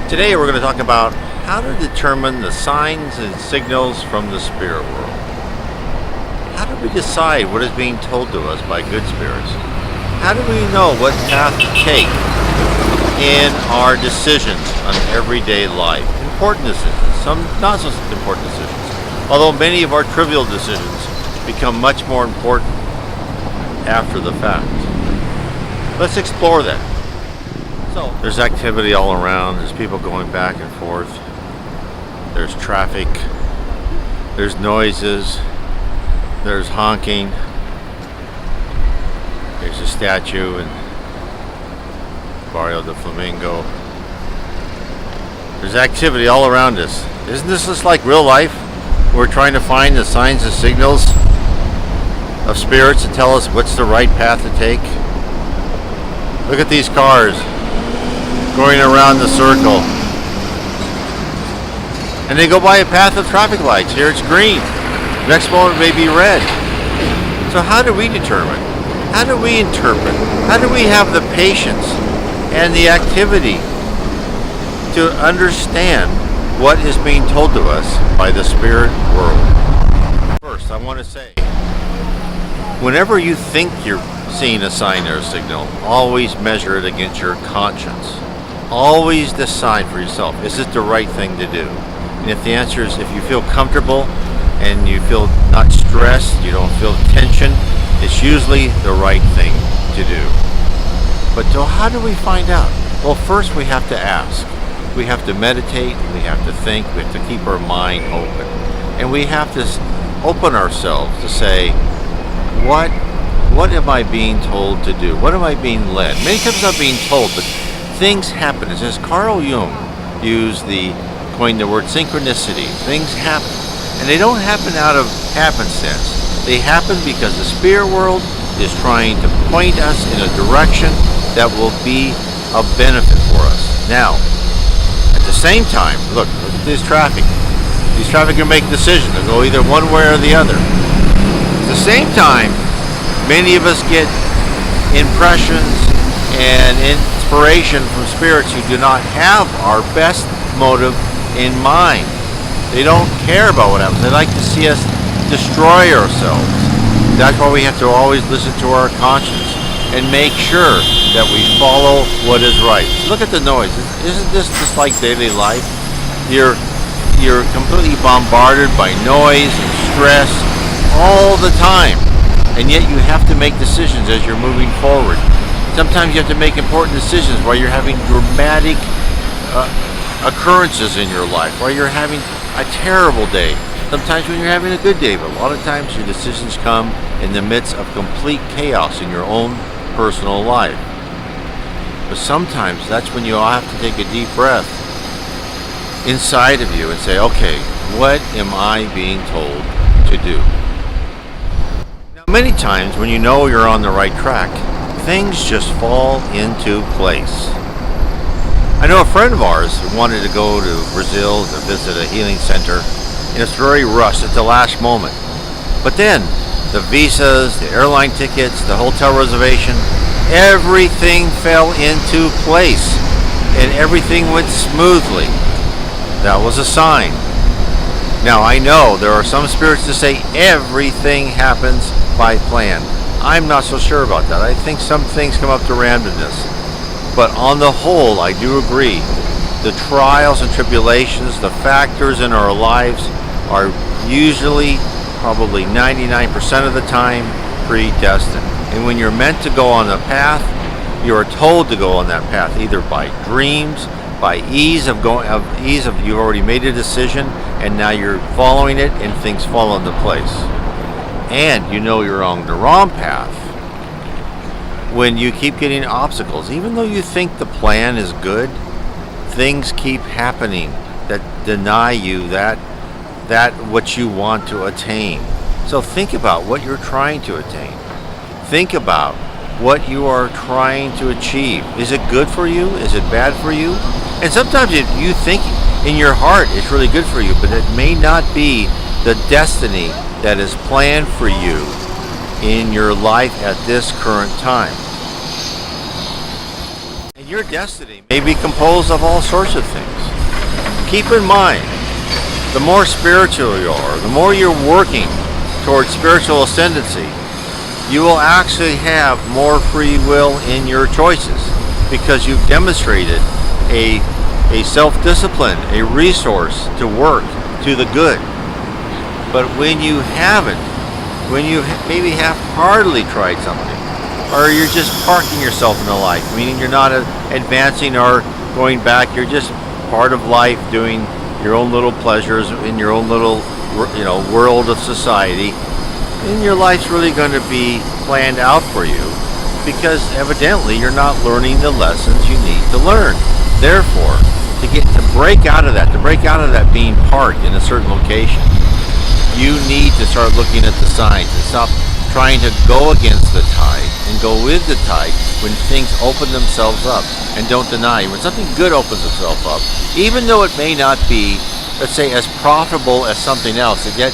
Today we're going to talk about how to determine the signs and signals from the spirit world. How do we decide what is being told to us by good spirits? How do we know what path to take in our decisions on everyday life? Important decisions, some not so important decisions. Although many of our trivial decisions become much more important after the fact. Let's explore that. So, there's activity all around. There's people going back and forth. There's traffic. There's noises. There's honking. There's a statue in Barrio de Flamingo. There's activity all around us. Isn't this just like real life? We're trying to find the signs and signals of spirits to tell us what's the right path to take. Look at these cars going around the circle. And they go by a path of traffic lights. Here it's green. Next moment it may be red. So how do we determine? How do we interpret? How do we have the patience and the activity to understand what is being told to us by the spirit world? First, I want to say, whenever you think you're seeing a sign or a signal, always measure it against your conscience. Always decide for yourself, is it the right thing to do? And if the answer is, if you feel comfortable and you feel not stressed, you don't feel tension, it's usually the right thing to do. But so how do we find out? Well, first we have to ask. We have to meditate, we have to think, we have to keep our mind open. And we have to open ourselves to say, what am I being told to do? What am I being led? Many times I'm being told, but things happen. It's as Carl Jung coined the word synchronicity. Things happen. And they don't happen out of happenstance. They happen because the spirit world is trying to point us in a direction that will be of benefit for us. Now, at the same time, look at this traffic. These traffic can make decisions. They'll go either one way or the other. At the same time, many of us get impressions and inspiration from spirits who do not have our best motive in mind. They don't care about what happens. They like to see us destroy ourselves. That's why we have to always listen to our conscience and make sure that we follow what is right. Look at the noise. Isn't this just like daily life? You're completely bombarded by noise and stress all the time. And yet you have to make decisions as you're moving forward. Sometimes you have to make important decisions while you're having dramatic occurrences in your life, while you're having a terrible day. Sometimes when you're having a good day, but a lot of times your decisions come in the midst of complete chaos in your own personal life. But sometimes that's when you all have to take a deep breath inside of you and say, okay, what am I being told to do? Many times when you know you're on the right track, things just fall into place. I know a friend of ours who wanted to go to Brazil to visit a healing center, and it's very rushed at the last moment. But then, the visas, the airline tickets, the hotel reservation, everything fell into place, and everything went smoothly. That was a sign. Now, I know there are some spirits that say everything happens by plan. I'm not so sure about that. I think some things come up to randomness. But on the whole, I do agree. The trials and tribulations, the factors in our lives are usually, probably 99% of the time, predestined. And when you're meant to go on a path, you are told to go on that path, either by dreams, by ease of you've already made a decision and now you're following it and things fall into place. And you know you're on the wrong path when you keep getting obstacles. Even though you think the plan is good, things keep happening that deny you that what you want to attain. So think about what you're trying to attain. Think about what you are trying to achieve. Is it good for you? Is it bad for you? And sometimes you think in your heart it's really good for you, but it may not be the destiny that is planned for you in your life at this current time. And your destiny may be composed of all sorts of things. Keep in mind, the more spiritual you are, the more you're working towards spiritual ascendancy, you will actually have more free will in your choices because you've demonstrated a self-discipline, a resource to work to the good. But when you haven't, when you maybe half-heartedly tried something, or you're just parking yourself in the life, meaning you're not advancing or going back, you're just part of life doing your own little pleasures in your own little world of society, then your life's really going to be planned out for you because evidently you're not learning the lessons you need to learn. Therefore, to break out of that being parked in a certain location, you need to start looking at the signs and stop trying to go against the tide and go with the tide when things open themselves up, and don't deny when something good opens itself up, even though it may not be, let's say, as profitable as something else, and yet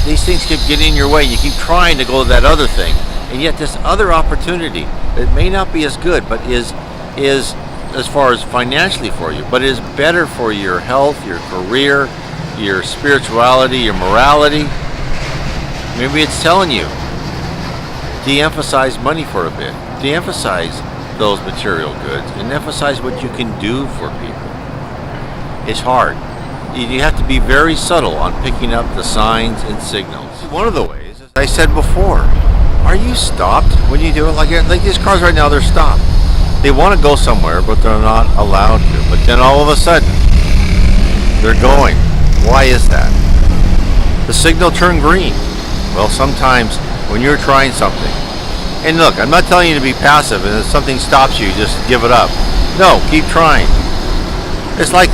these things keep getting in your way. You keep trying to go to that other thing, and yet this other opportunity, it may not be as good, but is as far as financially for you, but is better for your health, your career, your spirituality, your morality. Maybe it's telling you, de-emphasize money for a bit. De-emphasize those material goods and emphasize what you can do for people. It's hard. You have to be very subtle on picking up the signs and signals. One of the ways, as I said before, are you stopped when you do it? Like these cars right now, they're stopped. They want to go somewhere, but they're not allowed to. But then all of a sudden, they're going. Why is that? The signal turned green. Well, sometimes when you're trying something, and look, I'm not telling you to be passive and if something stops you, just give it up. No, keep trying. It's like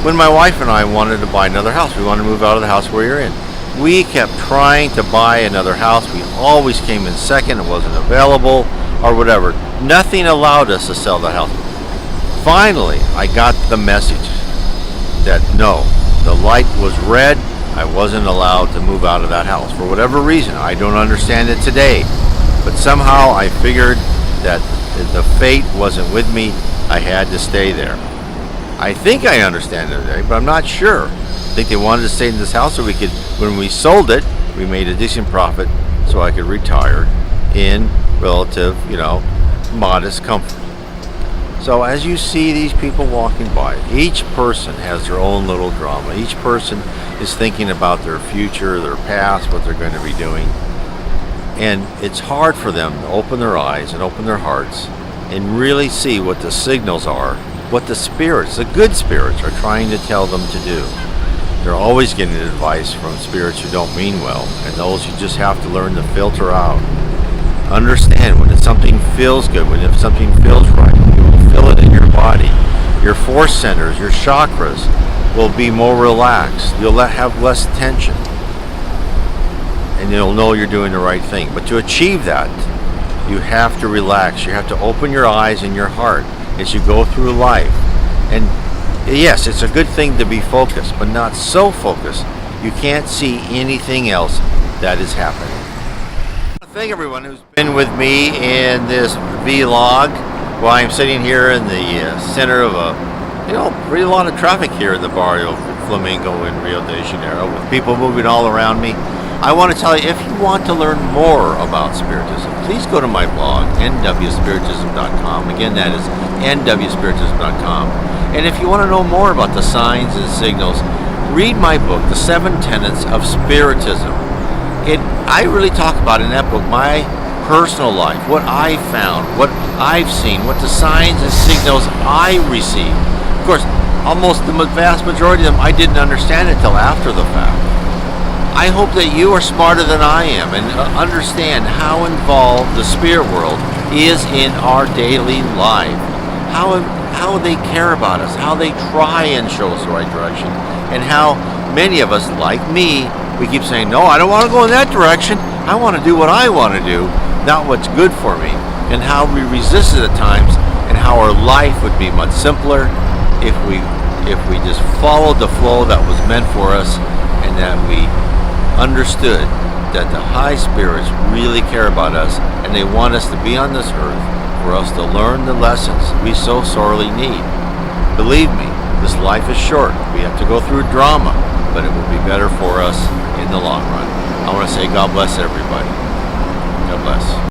when my wife and I wanted to buy another house. We wanted to move out of the house we were in. We kept trying to buy another house. We always came in second. It wasn't available or whatever. Nothing allowed us to sell the house. Finally, I got the message that no, the light was red. I wasn't allowed to move out of that house for whatever reason. I don't understand it today, but somehow I figured that the fate wasn't with me. I had to stay there. I think I understand it today, but I'm not sure. I think they wanted to stay in this house so we could, when we sold it, we made a decent profit so I could retire in relative, modest comfort. So as you see these people walking by, each person has their own little drama. Each person is thinking about their future, their past, what they're going to be doing. And it's hard for them to open their eyes and open their hearts and really see what the signals are, what the spirits, the good spirits, are trying to tell them to do. They're always getting advice from spirits who don't mean well, and those you just have to learn to filter out. Understand when something feels good, when if something feels right, you will feel it in your body. Your force centers, your chakras will be more relaxed. You'll have less tension. And you'll know you're doing the right thing. But to achieve that, you have to relax. You have to open your eyes and your heart as you go through life. And yes, it's a good thing to be focused, but not so focused you can't see anything else that is happening. Thank everyone who's been with me in this vlog while I'm sitting here in the center of pretty lot of traffic here in the barrio Flamingo in Rio de Janeiro with people moving all around me. I want to tell you, if you want to learn more about Spiritism, please go to my blog, nwspiritism.com. Again, that is nwspiritism.com. And if you want to know more about the signs and signals, read my book, The 7 Tenets of Spiritism. I really talk about in that book my personal life, what I found, what I've seen, what the signs and signals I received. Of course, almost the vast majority of them I didn't understand until after the fact. I hope that you are smarter than I am and understand how involved the spirit world is in our daily life, how they care about us, how they try and show us the right direction, and how many of us, like me, we keep saying, no, I don't want to go in that direction. I want to do what I want to do, not what's good for me, and how we resist it at times, and how our life would be much simpler if we just followed the flow that was meant for us, and that we understood that the high spirits really care about us, and they want us to be on this earth for us to learn the lessons we so sorely need. Believe me, this life is short. We have to go through drama, but it will be better for us in the long run. I want to say God bless everybody. God bless.